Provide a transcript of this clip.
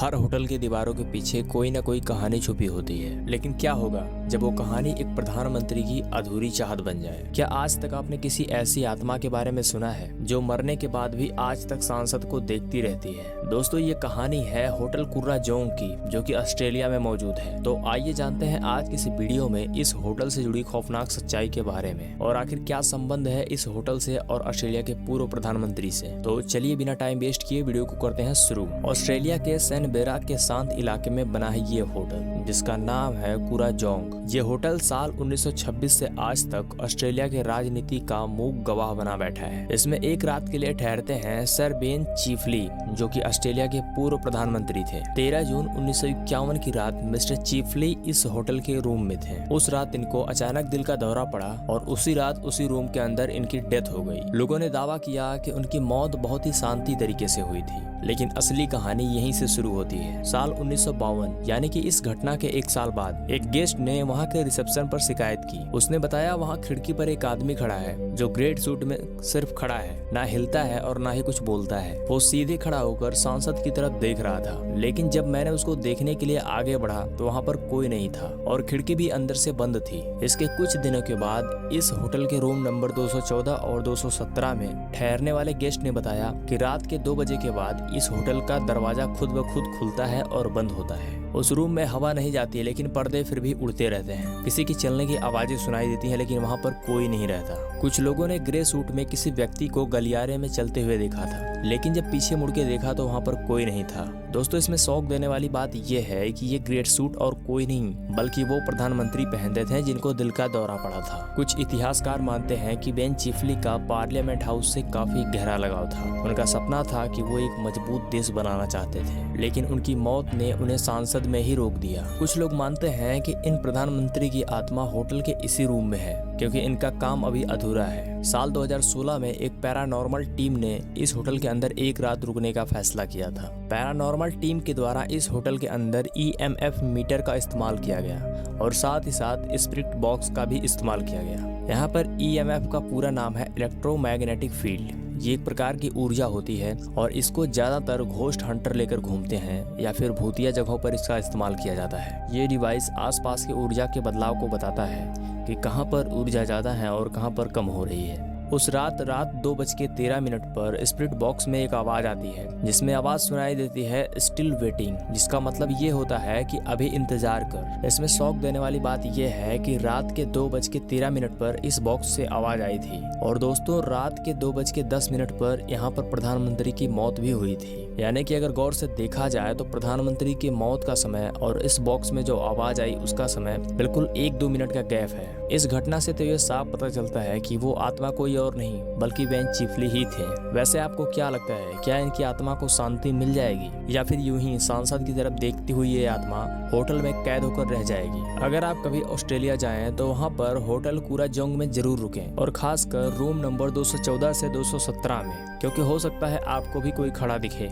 हर hotel की दीवारों के पीछे कोई ना कोई कहानी छुपी होती है, लेकिन क्या होगा जब वो कहानी एक प्रधानमंत्री की अधूरी चाहत बन जाए। क्या आज तक आपने किसी ऐसी आत्मा के बारे में सुना है जो मरने के बाद भी आज तक सांसद को देखती रहती है? दोस्तों, ये कहानी है होटल कुर्राजोंग की, जो कि ऑस्ट्रेलिया में मौजूद है। तो आइए जानते हैं आज की इस वीडियो में इस होटल से जुड़ी खौफनाक सच्चाई के बारे में, और आखिर क्या संबंध है इस होटल से और ऑस्ट्रेलिया के पूर्व प्रधानमंत्री से। तो चलिए बिना टाइम वेस्ट किए वीडियो को करते हैं शुरू। ऑस्ट्रेलिया के सैनबेरा के शांत इलाके में बना है ये होटल, जिसका नाम है कुर्राजोंग। ये होटल साल 1926 से आज तक ऑस्ट्रेलिया के राजनीति का मूक गवाह बना बैठा है। इसमें एक रात के लिए ठहरते हैं सर बेन चीफली, जो कि ऑस्ट्रेलिया के पूर्व प्रधानमंत्री थे। 13 जून 1951 की रात मिस्टर चीफली इस होटल के रूम में थे। उस रात इनको अचानक दिल का दौरा पड़ा और उसी रात उसी रूम के अंदर इनकी डेथ हो गई। लोगों ने दावा किया कि उनकी मौत बहुत ही शांति तरीके से हुई थी, लेकिन असली कहानी यहीं से शुरू होती है। साल 1952 यानी कि इस घटना के एक साल बाद एक गेस्ट ने वहां के रिसेप्शन पर शिकायत की। उसने बताया वहां खिड़की पर एक आदमी खड़ा है जो ग्रे सूट में सिर्फ खड़ा है, ना हिलता है और ना ही कुछ बोलता है। वो सीधे खड़ा होकर सांसद की तरफ देख रहा था, लेकिन जब मैंने उसको देखने के लिए आगे बढ़ा तो वहाँ पर कोई नहीं था और खिड़की भी अंदर से बंद थी। इसके कुछ दिनों के बाद इस होटल के रूम नंबर 214 और 217 में ठहरने वाले गेस्ट ने बताया कि रात के 2 बजे के बाद इस होटल का दरवाजा खुद ब खुद खुलता है और बंद होता है। उस रूम में हवा नहीं जाती है, लेकिन पर्दे फिर भी उड़ते रहते हैं। किसी की चलने की आवाजें सुनाई देती हैं, लेकिन वहाँ पर कोई नहीं रहता। कुछ लोगों ने ग्रे सूट में किसी व्यक्ति को गलियारे में चलते हुए देखा था, लेकिन जब पीछे मुड़ के देखा तो वहाँ पर कोई नहीं था। दोस्तों, इसमें शौक देने वाली बात यह है कि ये ग्रे सूट और कोई नहीं बल्कि वो प्रधानमंत्री पहनते थे जिनको दिल का दौरा पड़ा था। कुछ इतिहासकार मानते हैं कि बेन चीफली का पार्लियामेंट हाउस से काफी गहरा लगाव था। उनका सपना था कि वो एक मजबूत देश बनाना चाहते थे, लेकिन उनकी मौत ने उन्हें सांसद में ही रोक दिया। कुछ लोग मानते हैं कि इन प्रधानमंत्री की आत्मा होटल के इसी रूम में है, क्योंकि इनका काम अभी अधूरा है। साल 2016 में एक पैरानॉर्मल टीम ने इस होटल के अंदर एक रात रुकने का फैसला किया था। पैरानॉर्मल टीम के द्वारा इस होटल के अंदर EMF मीटर का इस्तेमाल किया गया और साथ ही साथ स्पिरिट बॉक्स का भी इस्तेमाल किया गया। यहाँ पर EMF का पूरा नाम है इलेक्ट्रोमैग्नेटिक फील्ड। ये एक प्रकार की ऊर्जा होती है और इसको ज्यादातर घोस्ट हंटर लेकर घूमते हैं या फिर भूतिया जगहों पर इसका इस्तेमाल किया जाता है। ये डिवाइस आसपास की ऊर्जा के बदलाव को बताता है कि कहां पर ऊर्जा ज्यादा है और कहां पर कम हो रही है। उस रात 2:13 पर स्पिरिट बॉक्स में एक आवाज आती है, जिसमें आवाज सुनाई देती है स्टिल वेटिंग, जिसका मतलब ये होता है कि अभी इंतजार कर। इसमें शौक देने वाली बात यह है कि रात के 2:13 पर इस बॉक्स से आवाज आई थी। और दोस्तों, रात के 2:10 पर यहाँ पर प्रधानमंत्री की मौत भी हुई थी। यानी कि अगर गौर से देखा जाए तो प्रधानमंत्री की मौत का समय और इस बॉक्स में जो आवाज आई उसका समय बिल्कुल 1-2 मिनट का गैप है। इस घटना से तो ये साफ पता चलता है कि वो आत्मा कोई और नहीं बल्कि बेन चीफली ही थे। वैसे आपको क्या लगता है, क्या इनकी आत्मा को शांति मिल जाएगी या फिर यूं ही सांसद की तरफ देखती हुई ये आत्मा होटल में कैद होकर रह जाएगी? अगर आप कभी ऑस्ट्रेलिया जाएं तो वहाँ पर होटल कुर्राजोंग में जरूर रुकें, और खासकर रूम नंबर 214 से 217 में, क्योंकि हो सकता है आपको भी कोई खड़ा दिखे।